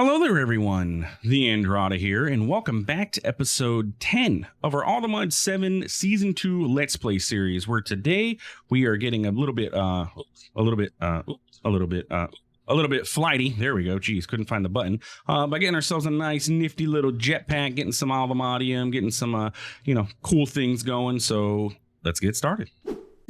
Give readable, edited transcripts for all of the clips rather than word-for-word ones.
Hello there, everyone. TheAndrata here, and welcome back to episode 10 of our Allthemodium 7 Season 2 Let's Play series, where today we are getting a little bit flighty. There we go. Geez, couldn't find the button. By getting ourselves a nice, nifty little jetpack, getting some Allthemodium, getting some, cool things going. So let's get started.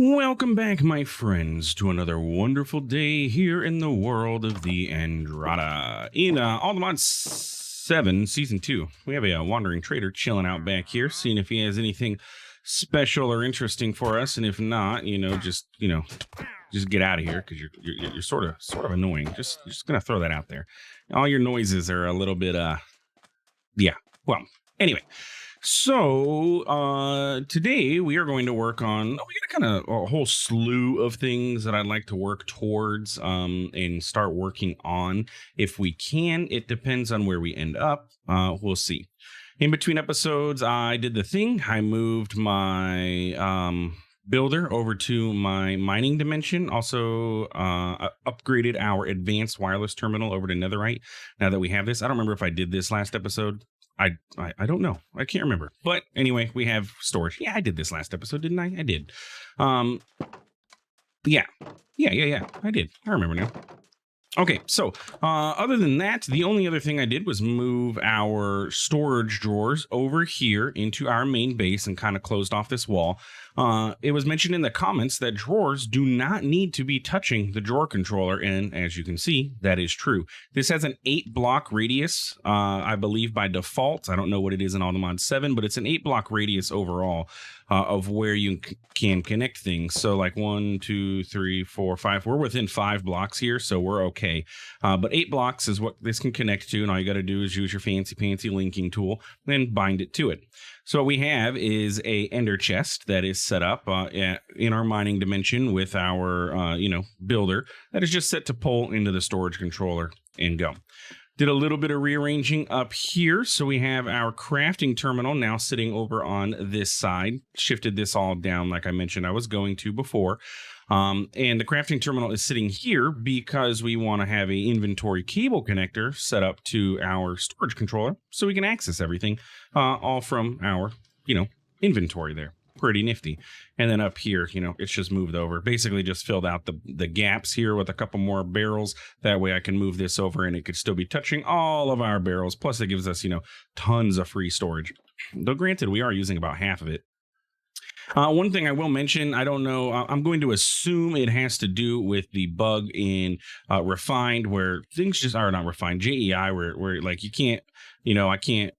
Welcome back, my friends, to another wonderful day here in the world of TheAndrata. In Allthemodium 7 Season 2, we have a wandering trader chilling out back here, seeing if he has anything special or interesting for us, and if not, just get out of here, because you're sort of annoying. Just gonna throw that out there. All your noises are a little bit well, anyway. So today we are going to work on, we got kind of a whole slew of things that I'd like to work towards and start working on if we can. It depends on where we end up. We'll see. In between episodes, I did the thing. I moved my builder over to my mining dimension. Also upgraded our advanced wireless terminal over to netherite. Now that we have this, I don't remember if I did this last episode. I don't know. I can't remember. But anyway, we have storage. Yeah, I did this last episode, didn't I? I did. Yeah. I did. I remember now. Okay, so other than that, the only other thing I did was move our storage drawers over here into our main base and kind of closed off this wall. It was mentioned in the comments that drawers do not need to be touching the drawer controller, and as you can see, that is true. This has an 8-block radius, I believe by default. I don't know what it is in Allthemodium 7, but it's an 8-block radius overall of where you can connect things. So like 1, 2, 3, 4, 5. We're within 5 blocks here, so we're okay. But 8 blocks is what this can connect to, and all you got to do is use your fancy linking tool and bind it to it. So what we have is a ender chest that is set up in our mining dimension with our builder that is just set to pull into the storage controller and go. Did a little bit of rearranging up here. So we have our crafting terminal now sitting over on this side. Shifted this all down like I mentioned I was going to before. And the crafting terminal is sitting here because we want to have a inventory cable connector set up to our storage controller so we can access everything all from our, inventory there. Pretty nifty. And then up here, it's just moved over. Basically just filled out the gaps here with a couple more barrels. That way I can move this over and it could still be touching all of our barrels. Plus it gives us, tons of free storage. Though granted, we are using about half of it. One thing I will mention, I don't know, I'm going to assume it has to do with the bug in Refined, where things just are not refined. JEI, where like you can't, I can't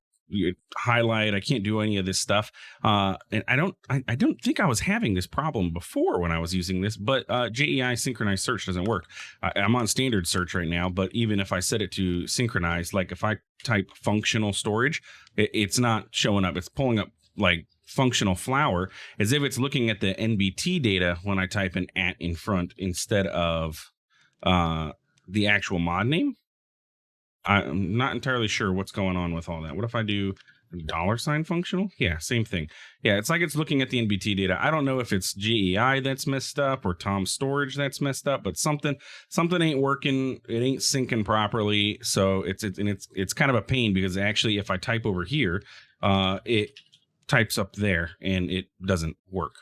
highlight, I can't do any of this stuff. And I don't think I was having this problem before when I was using this, but JEI synchronized search doesn't work. I'm on standard search right now, but even if I set it to synchronize, like if I type functional storage, it's not showing up. It's pulling up like functional flower as if it's looking at the NBT data when I type an @ in front instead of the actual mod name. I'm not entirely sure what's going on with all that. What if I do $sign functional? Yeah, same thing. Yeah, it's like it's looking at the NBT data. I don't know if it's GEI that's messed up or Tom's storage that's messed up, but something ain't working. It ain't syncing properly. So it's kind of a pain because actually if I type over here, it types up there and it doesn't work.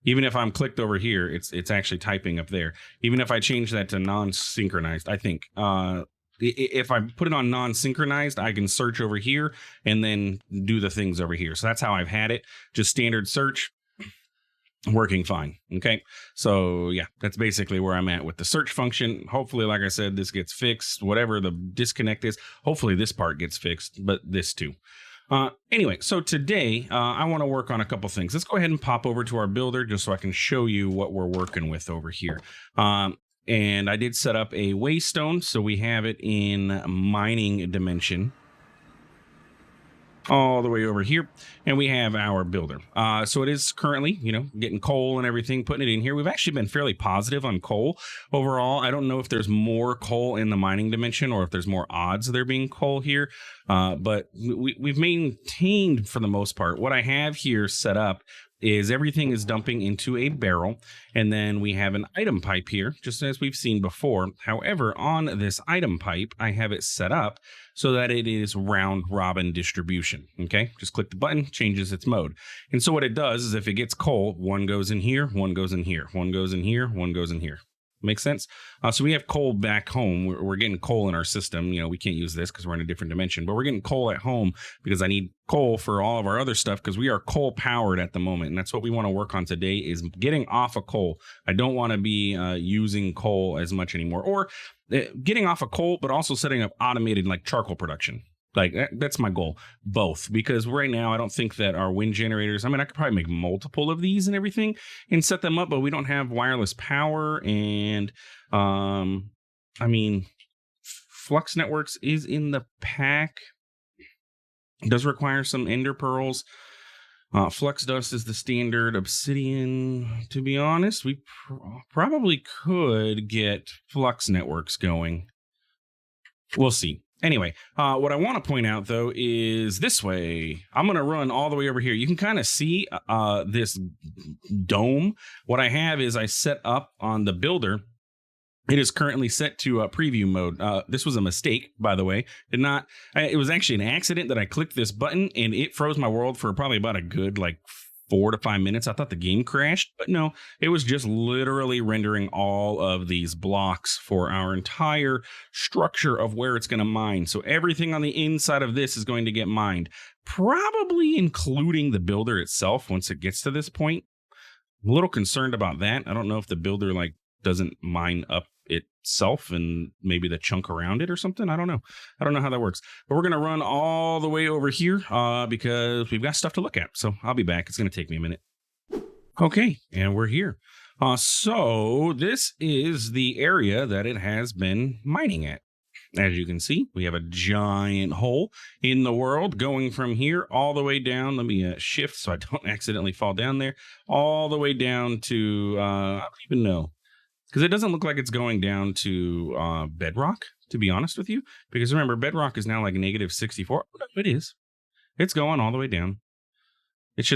Even if I'm clicked over here, it's actually typing up there. Even if I change that to non-synchronized, I think if I put it on non-synchronized, I can search over here and then do the things over here. So that's how I've had it. Just standard search, working fine. Okay. So yeah, that's basically where I'm at with the search function. Hopefully, like I said, this gets fixed. Whatever the disconnect is, hopefully this part gets fixed, but this too. Anyway, so today I want to work on a couple things. Let's go ahead and pop over to our builder just so I can show you what we're working with over here. And I did set up a waystone, so we have it in mining dimension all the way over here, and we have our builder. So it is currently, getting coal and everything, putting it in here. We've actually been fairly positive on coal overall. I don't know if there's more coal in the mining dimension or if there's more odds of there being coal here, but we've maintained for the most part. What I have here set up is everything is dumping into a barrel, and then we have an item pipe here, just as we've seen before. However, on this item pipe, I have it set up so that it is round robin distribution. Okay, just click the button, changes its mode. And so what it does is if it gets coal, one goes in here, one goes in here, one goes in here, one goes in here. Makes sense? So we have coal back home. We're getting coal in our system. You know, we can't use this because we're in a different dimension, but we're getting coal at home because I need coal for all of our other stuff because we are coal powered at the moment. And that's what we want to work on today is getting off of coal. I don't want to be using coal as much anymore, or getting off of coal, but also setting up automated like charcoal production. Like that's my goal, both, because right now I don't think that our wind generators, I mean, I could probably make multiple of these and everything and set them up, but we don't have wireless power. And I mean, Flux Networks is in the pack. It does require some ender pearls. Flux Dust is the standard. Obsidian, to be honest, we probably could get Flux Networks going. We'll see. Anyway, what I want to point out, though, is this way. I'm going to run all the way over here. You can kind of see this dome. What I have is I set up on the builder. It is currently set to preview mode. This was a mistake, by the way. It was actually an accident that I clicked this button and it froze my world for probably about a good 4 to 5 minutes. I thought the game crashed, but no, it was just literally rendering all of these blocks for our entire structure of where it's going to mine. So everything on the inside of this is going to get mined, probably including the builder itself once it gets to this point. I'm a little concerned about that. I don't know if the builder doesn't mine up itself and maybe the chunk around it or something. I don't know how that works, but we're going to run all the way over here because we've got stuff to look at. So I'll be back. It's going to take me a minute. Okay. And we're here. So this is the area that it has been mining at. As you can see, we have a giant hole in the world going from here all the way down. Let me shift so I don't accidentally fall down there, all the way down to, I don't even know. Because it doesn't look like it's going down to bedrock, to be honest with you. Because remember, bedrock is now negative 64. Oh, no, it is. It's going all the way down. It's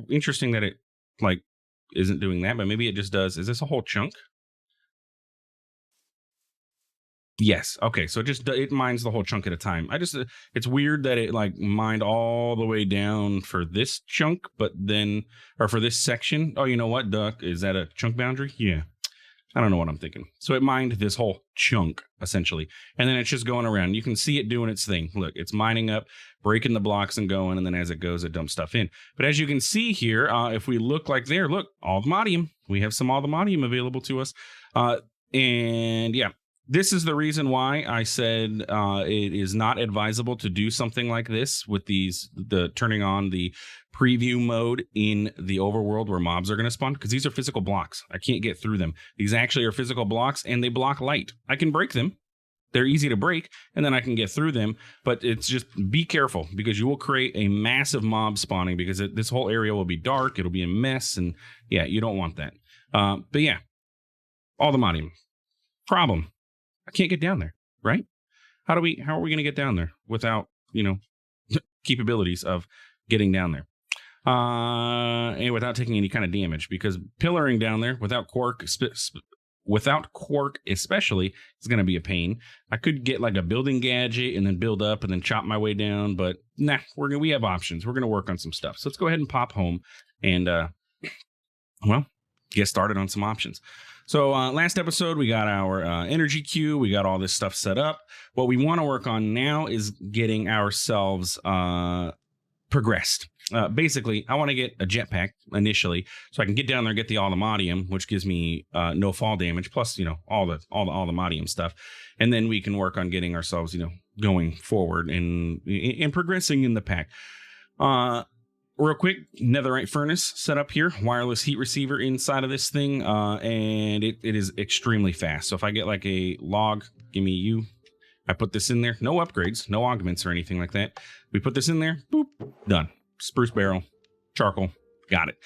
interesting that it isn't doing that, but maybe it just does. Is this a whole chunk? Yes. Okay. So it mines the whole chunk at a time. It's weird that it mined all the way down for this chunk, or for this section. Oh, you know what, Duck? Is that a chunk boundary? Yeah. I don't know what I'm thinking. So it mined this whole chunk, essentially. And then it's just going around. You can see it doing its thing. Look, it's mining up, breaking the blocks and going. And then as it goes, it dumps stuff in. But as you can see here, if we look look, Allthemodium. We have some Allthemodium available to us. And yeah, this is the reason why I said it is not advisable to do something like this with the turning on the preview mode in the overworld where mobs are going to spawn, because these are physical blocks. I can't get through them. These actually are physical blocks and they block light. I can break them. They're easy to break and then I can get through them, but it's just be careful because you will create a massive mob spawning because this whole area will be dark. It'll be a mess. And yeah, you don't want that. But yeah, Allthemodium. Problem. I can't get down there, right? How are we going to get down there without, capabilities of getting down there? And without taking any kind of damage, because pillaring down there without quark especially is going to be a pain. I could get a building gadget and then build up and then chop my way down, but nah, we have options. We're going to work on some stuff. So let's go ahead and pop home and, get started on some options. So last episode, we got our energy queue. We got all this stuff set up. What we want to work on now is getting ourselves progressed. Basically, I want to get a jetpack initially so I can get down there and get the Allthemodium, which gives me no fall damage, plus, all the Allthemodium stuff. And then we can work on getting ourselves, going forward and progressing in the pack. Real quick, netherite furnace set up here, wireless heat receiver inside of this thing, and it is extremely fast. So if I get a log, give me you. I put this in there, no upgrades, no augments or anything like that. We put this in there, boop, done. Spruce barrel, charcoal, Got it.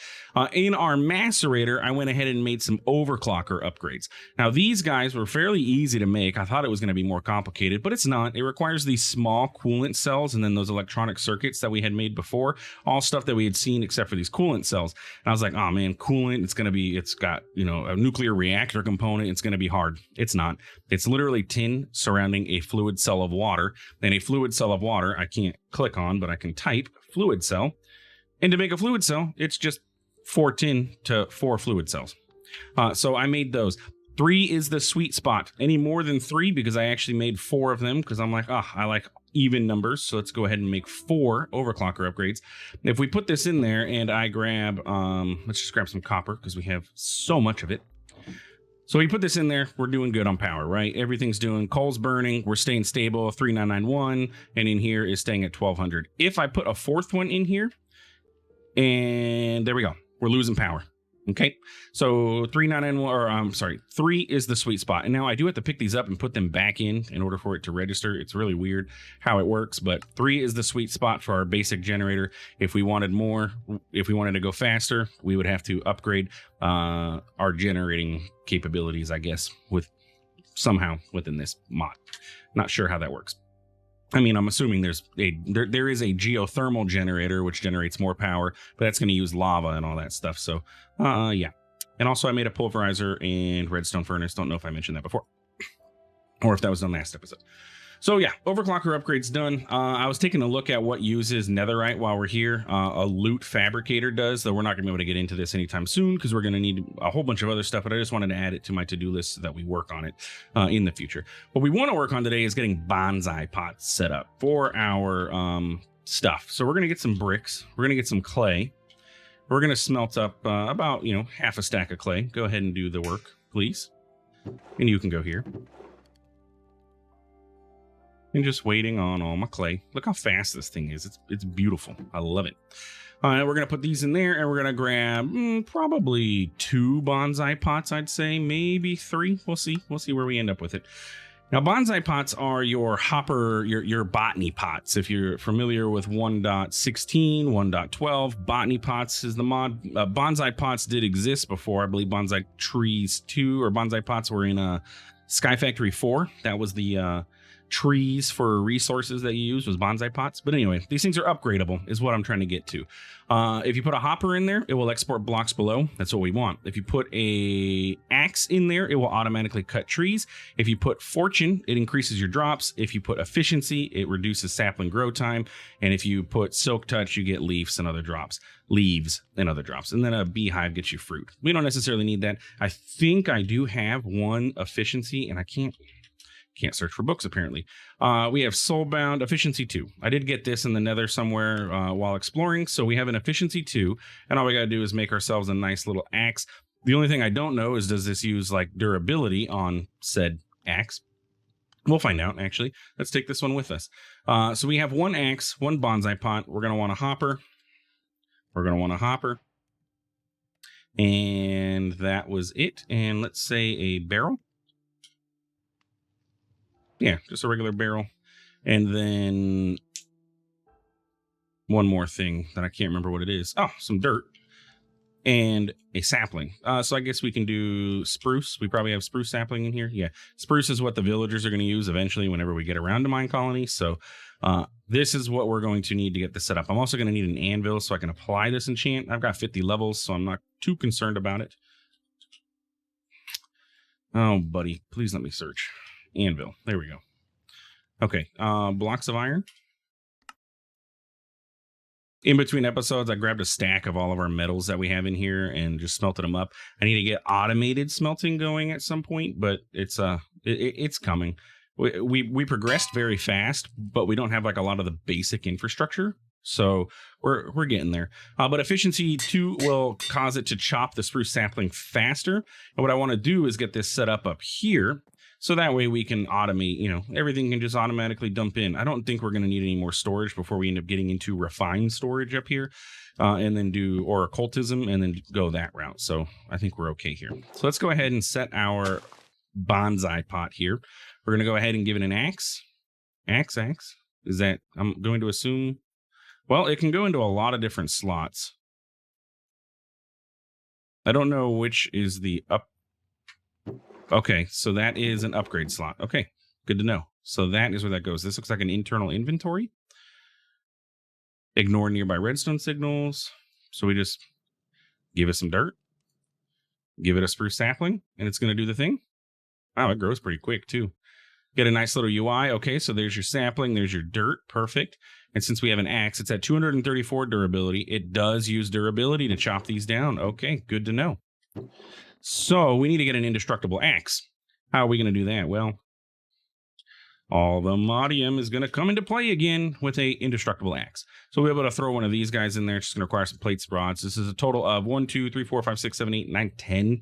In our macerator, I went ahead and made some overclocker upgrades. Now, these guys were fairly easy to make. I thought it was going to be more complicated, but it's not. It requires these small coolant cells and then those electronic circuits that we had made before, all stuff that we had seen except for these coolant cells. And I was like, oh man, coolant, it's got, a nuclear reactor component. It's going to be hard. It's not. It's literally tin surrounding a fluid cell of water. And a fluid cell of water, I can't click on, but I can type fluid cell. And to make a fluid cell, it's just 4 tin to 4 fluid cells. So I made those. 3 is the sweet spot. Any more than 3, because I actually made 4 of them, because I'm like, I like even numbers. So let's go ahead and make 4 overclocker upgrades. If we put this in there and I grab, let's just grab some copper because we have so much of it. So we put this in there, we're doing good on power, right? Everything's doing, coal's burning, we're staying stable, 3991, and in here is staying at 1200. If I put a 4th one in here, and there we go. We're losing power. Okay. So 3 is the sweet spot. And now I do have to pick these up and put them back in order for it to register. It's really weird how it works, but 3 is the sweet spot for our basic generator. If we wanted more, if we wanted to go faster, we would have to upgrade our generating capabilities, I guess, with somehow within this mod. Not sure how that works. I mean, I'm assuming there is a geothermal generator, which generates more power, but that's going to use lava and all that stuff. So, yeah. And also I made a pulverizer and redstone furnace. Don't know if I mentioned that before or if that was done last episode. So yeah, overclocker upgrades done. I was taking a look at what uses netherite while we're here. A loot fabricator does, though we're not gonna be able to get into this anytime soon because we're gonna need a whole bunch of other stuff, but I just wanted to add it to my to-do list so that we work on it in the future. What we want to work on today is getting bonsai pots set up for our stuff. So we're gonna get some bricks, we're gonna get some clay, we're gonna smelt up about half a stack of clay. Go ahead and do the work, please. And you can go here. And just waiting on all my clay. Look how fast this thing is. It's beautiful. I love it. We're going to put these in there and we're going to grab probably 2 bonsai pots, I'd say. Maybe 3. We'll see. We'll see where we end up with it. Now, bonsai pots are your hopper, your botany pots. If you're familiar with 1.16, 1.12, botany pots is the mod. Bonsai pots did exist before. I believe bonsai trees 2 or bonsai pots were in Sky Factory 4. That was the trees for resources that you use was bonsai pots. But anyway, these things are upgradable is what I'm trying to get to. If you put a hopper in there, it will export blocks below. That's what we want. If you put a axe in there, it will automatically cut trees. If you put fortune, it increases your drops. If you put efficiency, it reduces sapling grow time. And if you put silk touch, you get leaves and other drops. And then a beehive gets you fruit. We don't necessarily need that. I think I do have 1 efficiency and I can't search for books, apparently. We have Soulbound, Efficiency 2. I did get this in the nether somewhere while exploring, so we have an Efficiency 2, and all we gotta do is make ourselves a nice little axe. The only thing I don't know is, does this use, like, durability on said axe? We'll find out, actually. Let's take this one with us. So we have 1 axe, 1 bonsai pot. We're gonna want a hopper. And that was it. And let's say a barrel. Yeah, just a regular barrel. And then one more thing that I can't remember what it is. Oh, some dirt and a sapling. So I guess we can do spruce. We probably have spruce sapling in here. Yeah, spruce is what the villagers are going to use eventually whenever we get around to mine colony. So this is what we're going to need to get this set up. I'm also going to need an anvil so I can apply this enchant. I've got 50 levels, so I'm not too concerned about it. Oh, buddy, please let me search. Anvil. There we go. Okay, blocks of iron. In between episodes, I grabbed a stack of all of our metals that we have in here and just smelted them up. I need to get automated smelting going at some point, but it's coming. We progressed very fast, but we don't have like a lot of the basic infrastructure. So we're getting there. But efficiency 2 will cause it to chop the spruce sapling faster. And what I want to do is get this set up here. So that way we can automate, everything can just automatically dump in. I don't think we're going to need any more storage before we end up getting into refined storage up here and then or occultism and then go that route. So I think we're okay here. So let's go ahead and set our bonsai pot here. We're going to go ahead and give it an axe. Axe. Is that, I'm going to assume, well, it can go into a lot of different slots. I don't know which is the up. Okay, so that is an upgrade slot. Okay, good to know. So that is where that goes. This looks like an internal inventory. Ignore nearby redstone signals. So we just give it some dirt, give it a spruce sapling, and it's going to do the thing. Wow, it grows pretty quick too. Get a nice little UI. Okay, so there's your sapling, there's your dirt. Perfect. And since we have an axe, it's at 234 durability. It does use durability to chop these down. Okay, good to know. So we need to get an indestructible axe. How are we going to do that? Well, Allthemodium is going to come into play again with a indestructible axe. So we'll be able to throw one of these guys in there. It's just going to require some plates, rods. This is a total of 1, 2, 3, 4, 5, 6, 7, 8, 9, 10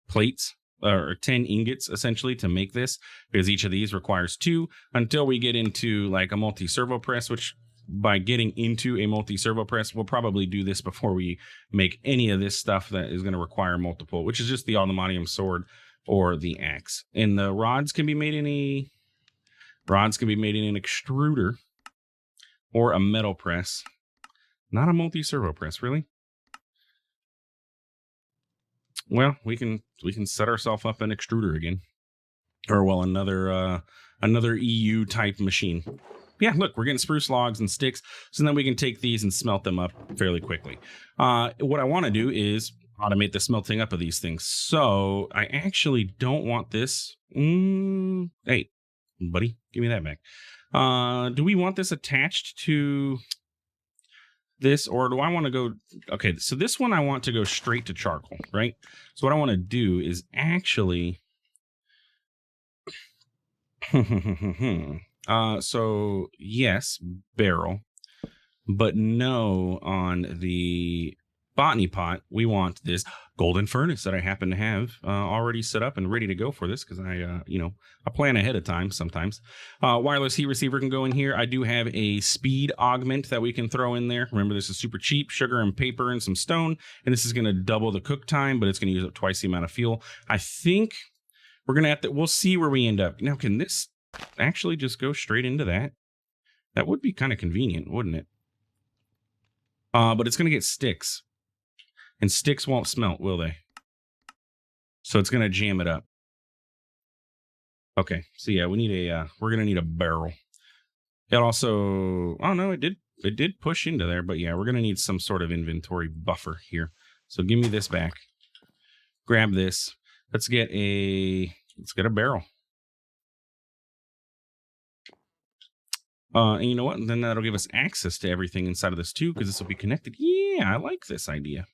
plates. Or 10 ingots essentially to make this, because each of these requires 2 until we get into like a multi-servo press, which by getting into a multi-servo press, we'll probably do this before we make any of this stuff that is going to require multiple, which is just the Allthemodium sword or the axe. And the rods can be made in an extruder or a metal press, not a multi-servo press, really. Well, we can set ourselves up an extruder again, or well, another EU type machine. Yeah, look, we're getting spruce logs and sticks, so then we can take these and smelt them up fairly quickly. What I want to do is automate the smelting up of these things. So I actually don't want this. Hey, buddy, give me that back. Do we want this attached to this, or do I want to go? Okay, so this one I want to go straight to charcoal, right? So what I want to do is actually so yes, barrel, but no on the botany pot. We want this golden furnace that I happen to have already set up and ready to go for this, because I plan ahead of time sometimes. Wireless heat receiver can go in here. I do have a speed augment that we can throw in there. Remember, this is super cheap: sugar and paper and some stone, and this is going to double the cook time, but it's going to use up twice the amount of fuel. I think we're going to have to, we'll see where we end up. Now, can this actually just go straight into that? That would be kind of convenient, wouldn't it? But it's going to get sticks. And sticks won't smelt, will they? So it's going to jam it up. Okay, so yeah, we're going to need a barrel. It also, oh no, it did push into there, but yeah, we're going to need some sort of inventory buffer here. So give me this back. Grab this. Let's get a barrel. And you know what? And then that'll give us access to everything inside of this too, because this will be connected. Yeah, I like this idea.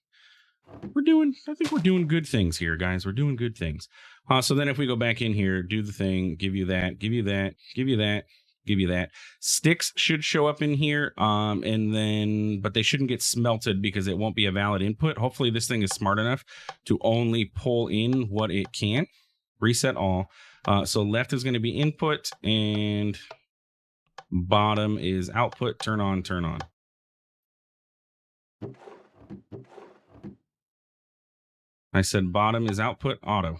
I think we're doing good things here, guys. We're doing good things. So then if we go back in here, do the thing, give you that, give you that, give you that, give you that. Sticks should show up in here. But they shouldn't get smelted because it won't be a valid input. Hopefully this thing is smart enough to only pull in what it can. Reset all. So left is going to be input and bottom is output. Turn on, turn on. I said bottom is output auto.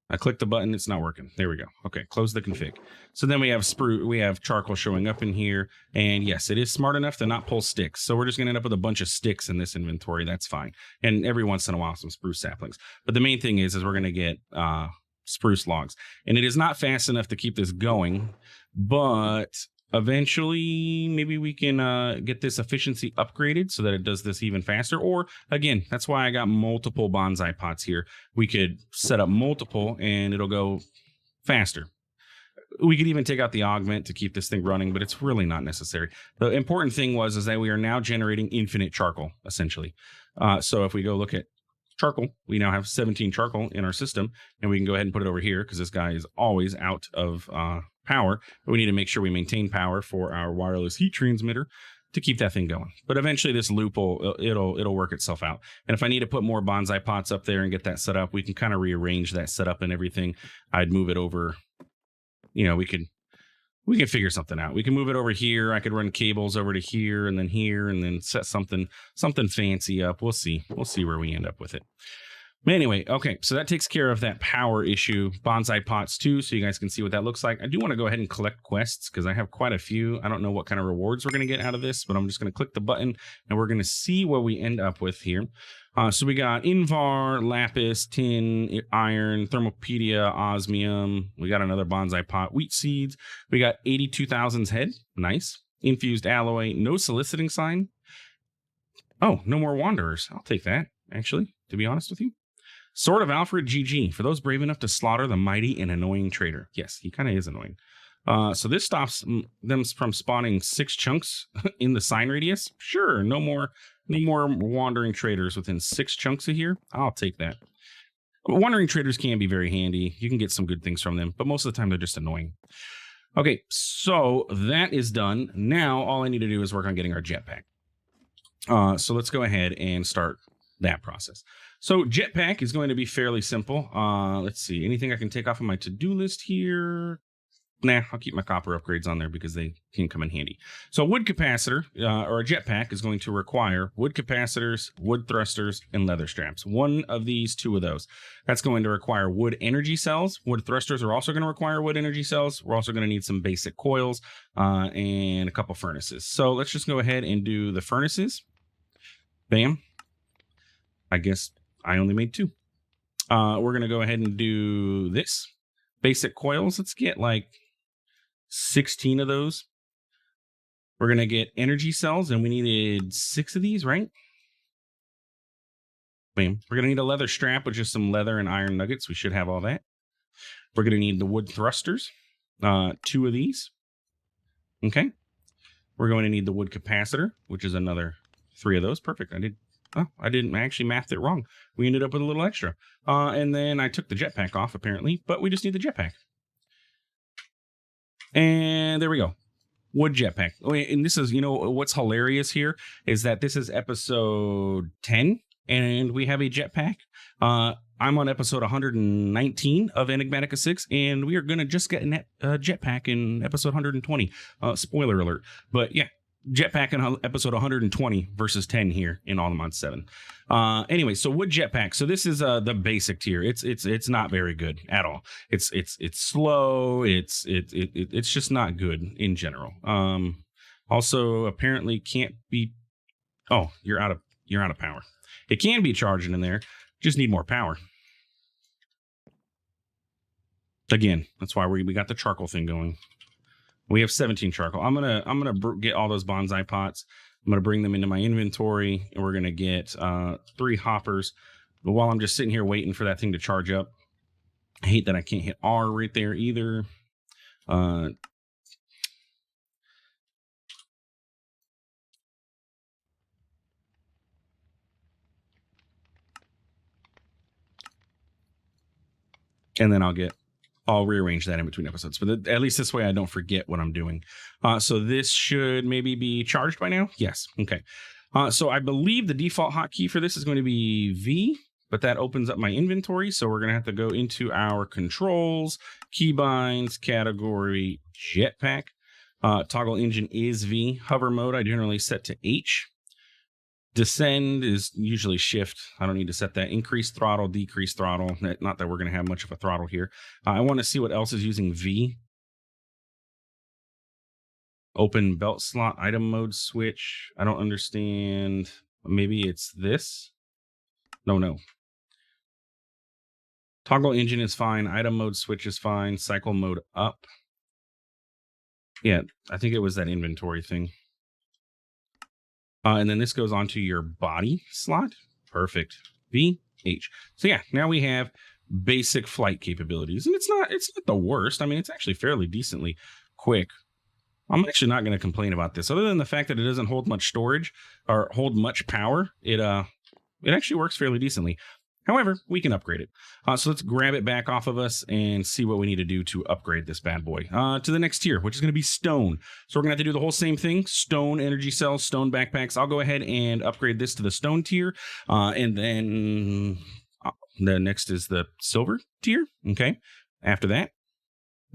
I clicked the button, it's not working. There we go. Okay, close the config. So then we have charcoal showing up in here, and yes, it is smart enough to not pull sticks. So we're just gonna end up with a bunch of sticks in this inventory. That's fine. And every once in a while, some spruce saplings. But the main thing is we're gonna get spruce logs, and it is not fast enough to keep this going, but eventually maybe we can get this efficiency upgraded so that it does this even faster. Or again, that's why I got multiple bonsai pots here. We could set up multiple and it'll go faster. We could even take out the augment to keep this thing running, but it's really not necessary. The important thing is that we are now generating infinite charcoal, essentially. So if we go look at charcoal, we now have 17 charcoal in our system, and we can go ahead and put it over here because this guy is always out of power. But we need to make sure we maintain power for our wireless heat transmitter to keep that thing going. But eventually this loop it'll work itself out. And if I need to put more bonsai pots up there and get that set up, we can kind of rearrange that setup and everything. I'd move it over. We can figure something out. We can move it over here. I could run cables over to here and then set something fancy up. We'll see where we end up with it. Anyway, okay, so that takes care of that power issue. Bonsai pots too, so you guys can see what that looks like. I do want to go ahead and collect quests because I have quite a few. I don't know what kind of rewards we're going to get out of this, but I'm just going to click the button and we're going to see what we end up with here. So we got Invar, Lapis, Tin, Iron, Thermopedia, Osmium. We got another Bonsai pot, Wheat Seeds. We got 82,000's head. Nice. Infused Alloy, no soliciting sign. Oh, no more Wanderers. I'll take that, actually, to be honest with you. Sword of Alfred GG, for those brave enough to slaughter the mighty and annoying traitor. Yes, he kind of is annoying. So this stops them from spawning 6 chunks in the sign radius. Sure, no more wandering traders within 6 chunks of here. I'll take that. Wandering traders can be very handy. You can get some good things from them, but most of the time they're just annoying. Okay, so that is done. Now all I need to do is work on getting our jetpack. So let's go ahead and start that process. So Jetpack is going to be fairly simple. Let's see, anything I can take off of my to-do list here? Nah, I'll keep my copper upgrades on there because they can come in handy. So a wood capacitor or a jetpack is going to require wood capacitors, wood thrusters, and leather straps. One of these, 2 of those. That's going to require wood energy cells. Wood thrusters are also going to require wood energy cells. We're also going to need some basic coils and a couple furnaces. So let's just go ahead and do the furnaces. Bam. I guess I only made 2. We're going to go ahead and do this. Basic coils. Let's get like 16 of those. We're going to get energy cells, and we needed 6 of these, right? Bam. We're going to need a leather strap with just some leather and iron nuggets. We should have all that. We're going to need the wood thrusters. 2 of these. Okay. We're going to need the wood capacitor, which is another 3 of those. Perfect. I didn't actually math it wrong. We ended up with a little extra. And then I took the jetpack off, apparently, but we just need the jetpack. And there we go. Wood jetpack. Oh, and this is, what's hilarious here is that this is episode 10, and we have a jetpack. I'm on episode 119 of Enigmatica 6, and we are going to just get a jetpack in episode 120. Spoiler alert. But yeah. Jetpack in episode 120 versus 10 here in Allthemodium 7. Anyway, so wood jetpack. So this is the basic tier. It's not very good at all. It's slow. It's just not good in general. Also apparently can't be. Oh, you're out of power. It can be charging in there. Just need more power. Again, that's why we got the charcoal thing going. We have 17 charcoal. I'm gonna get all those bonsai pots. I'm gonna bring them into my inventory, and we're gonna get 3 hoppers. But while I'm just sitting here waiting for that thing to charge up, I hate that I can't hit R right there either. And then I'll rearrange that in between episodes, but at least this way I don't forget what I'm doing. So this should maybe be charged by now. Yes. Okay. So I believe the default hotkey for this is going to be V, but that opens up my inventory. So we're going to have to go into our controls, keybinds, category, jetpack. Toggle engine is V. Hover mode I generally set to H. Descend is usually shift. I don't need to set that. Increase throttle, decrease throttle. Not that we're going to have much of a throttle here. I want to see what else is using V. Open belt slot, item mode switch. I don't understand. Maybe it's this. No. Toggle engine is fine. Item mode switch is fine. Cycle mode up. Yeah, I think it was that inventory thing. And then this goes onto your body slot. Perfect. V, H. So yeah, now we have basic flight capabilities. And it's not the worst. I mean, it's actually fairly decently quick. I'm actually not going to complain about this. Other than the fact that it doesn't hold much storage or hold much power, it actually works fairly decently. However, we can upgrade it. So let's grab it back off of us and see what we need to do to upgrade this bad boy to the next tier, which is going to be stone. So we're going to have to do the whole same thing. Stone energy cells, stone backpacks. I'll go ahead and upgrade this to the stone tier. And then the next is the silver tier. Okay. After that.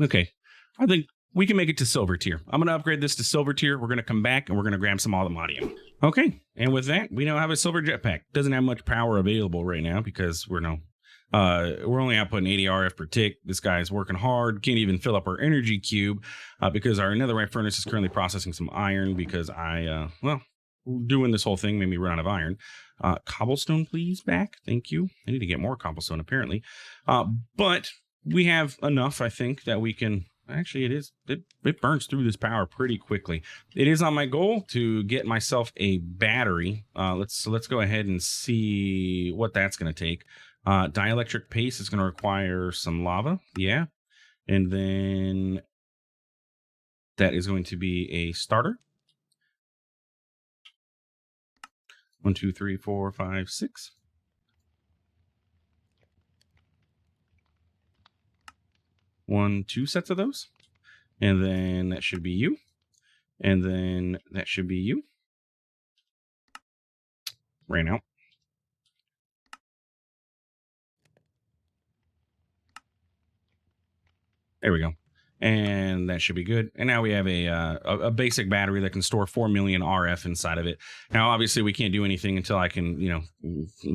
Okay. I think we can make it to silver tier. I'm going to upgrade this to silver tier. We're going to come back and we're going to grab some Allthemodium. Okay, and with that, we now have a silver jetpack. Doesn't have much power available right now because we're only outputting 80 RF per tick. This guy's working hard. Can't even fill up our energy cube because our netherite furnace is currently processing some iron because doing this whole thing made me run out of iron. Cobblestone, please, back. Thank you. I need to get more cobblestone, apparently. But we have enough, I think, that we can... Actually, it burns through this power pretty quickly. It is on my goal to get myself a battery. Let's go ahead and see what that's going to take. Dielectric paste is going to require some lava. Yeah. And then that is going to be a starter. 1, 2, 3, 4, 5, 6. One, 2 sets of those. And then that should be you. And then that should be you. Ran out. There we go. And that should be good. And now we have a basic battery that can store 4 million RF inside of it. Now, obviously, we can't do anything until I can,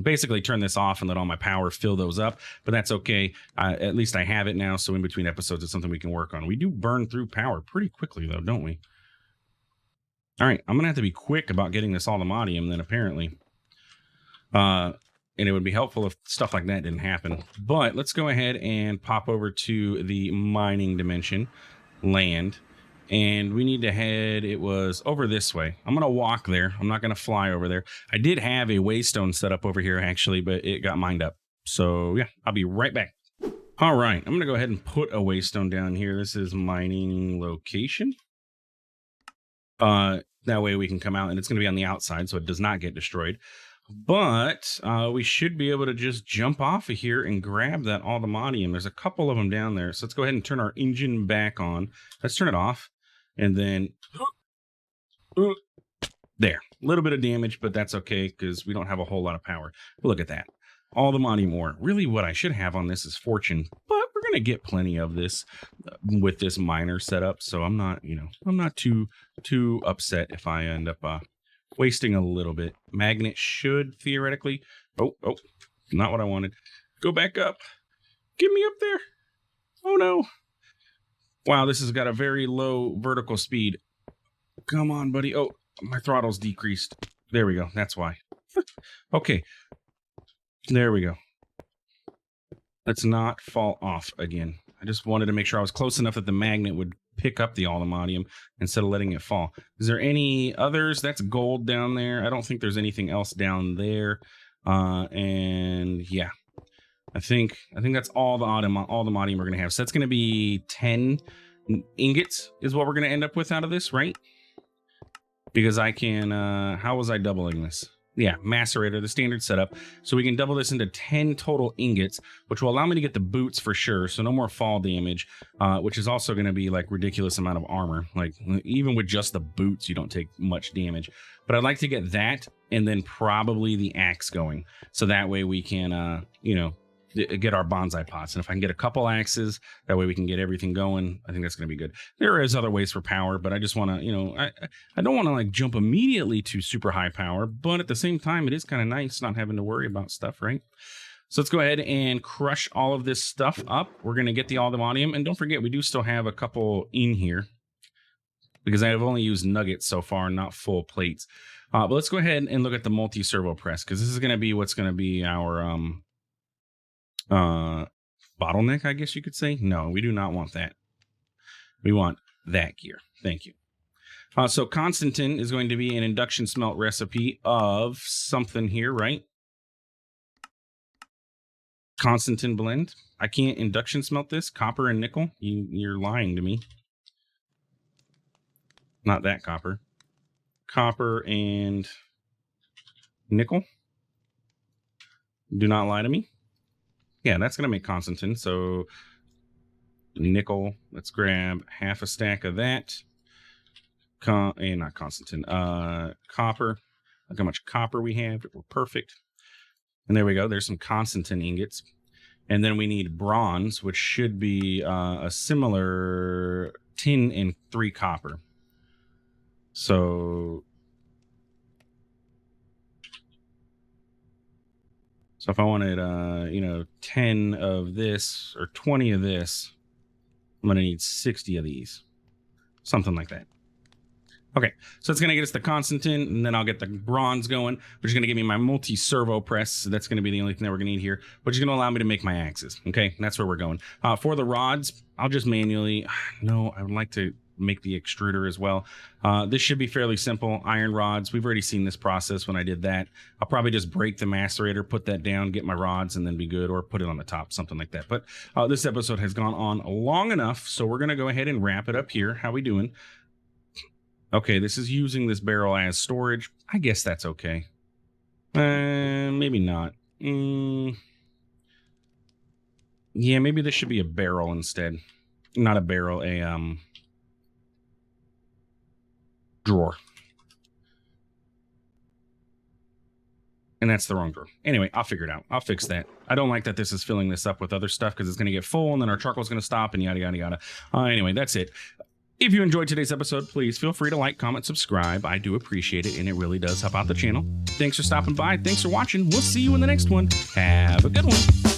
basically turn this off and let all my power fill those up. But that's okay. At least I have it now. So in between episodes, it's something we can work on. We do burn through power pretty quickly, though, don't we? All right. I'm going to have to be quick about getting this Allthemodium then, apparently. And it would be helpful if stuff like that didn't happen. But let's go ahead and pop over to the mining dimension, land. And we need to head, it was over this way. I'm going to walk there. I'm not going to fly over there. I did have a waystone set up over here, actually, but it got mined up. So, yeah, I'll be right back. All right, I'm going to go ahead and put a waystone down here. This is mining location. That way we can come out, and it's going to be on the outside, so it does not get destroyed. But we should be able to just jump off of here and grab that Allthemodium. There's a couple of them down there. So let's go ahead and turn our engine back on. Let's turn it off. And then there. A little bit of damage, but that's okay because we don't have a whole lot of power. But look at that. Allthemodium ore. Really what I should have on this is fortune. But we're going to get plenty of this with this miner setup. So I'm not, I'm not too upset if I end up... wasting a little bit. Magnet should theoretically... Oh, not what I wanted. Go back up. Get me up there. Oh, no. Wow, this has got a very low vertical speed. Come on, buddy. Oh, my throttle's decreased. There we go. That's why. Okay. There we go. Let's not fall off again. I just wanted to make sure I was close enough that the magnet would pick up the Allthemodium instead of letting it fall. Is there any others? That's gold down there. I don't think there's anything else down there. And yeah, I think that's all the Allthemodium we're going to have. So that's going to be 10 ingots is what we're going to end up with out of this, right? Because I can, how was I doubling this? Yeah, macerator, the standard setup. So we can double this into 10 total ingots, which will allow me to get the boots for sure. So no more fall damage, which is also going to be like ridiculous amount of armor. Like even with just the boots, you don't take much damage. But I'd like to get that and then probably the axe going. So that way we can, get our bonsai pots. And if I can get a couple axes, that way we can get everything going. I think that's going to be good. There is other ways for power, but I just want to, I don't want to like jump immediately to super high power, but at the same time, it is kind of nice not having to worry about stuff, right? So let's go ahead and crush all of this stuff up. We're going to get the Allthemodium. And don't forget, we do still have a couple in here because I have only used nuggets so far, not full plates. But let's go ahead and look at the multi-servo press because this is going to be what's going to be our, bottleneck, I guess you could say. No, we do not want that. We want that gear. Thank you. So Constantin is going to be an induction smelt recipe of something here, right? Constantin blend. I can't induction smelt this. Copper and nickel. You're lying to me. Not that copper. Copper and nickel. Do not lie to me. Yeah, that's going to make Constantin. So nickel, let's grab half a stack of that. Not Constantin, copper. Look how much copper we have. We're perfect. And there we go. There's some Constantin ingots. And then we need bronze, which should be a similar tin and 3 copper. So if I wanted, 10 of this or 20 of this, I'm going to need 60 of these. Something like that. Okay, so it's going to get us the constant tin, and then I'll get the bronze going, which is going to give me my multi-servo press. So that's going to be the only thing that we're going to need here, which is going to allow me to make my axes. Okay, that's where we're going. For the rods, I'll just manually... No, I would like to make the extruder as well. This should be fairly simple. Iron rods, we've already seen this process when I did that. I'll probably just break the macerator, put that down, get my rods, and then be good, or put it on the top, something like that. But this episode has gone on long enough, so we're going to go ahead and wrap it up here. How we doing? Okay, this is using this barrel as storage. I guess that's okay. Maybe not. Yeah, maybe this should be a barrel instead. Not a barrel, a drawer. And that's the wrong drawer. Anyway, I'll figure it out. I'll fix that. I don't like that this is filling this up with other stuff because it's going to get full and then our charcoal's going to stop and yada, yada, yada. Anyway, that's it. If you enjoyed today's episode, please feel free to like, comment, subscribe. I do appreciate it, and it really does help out the channel. Thanks for stopping by. Thanks for watching. We'll see you in the next one. Have a good one.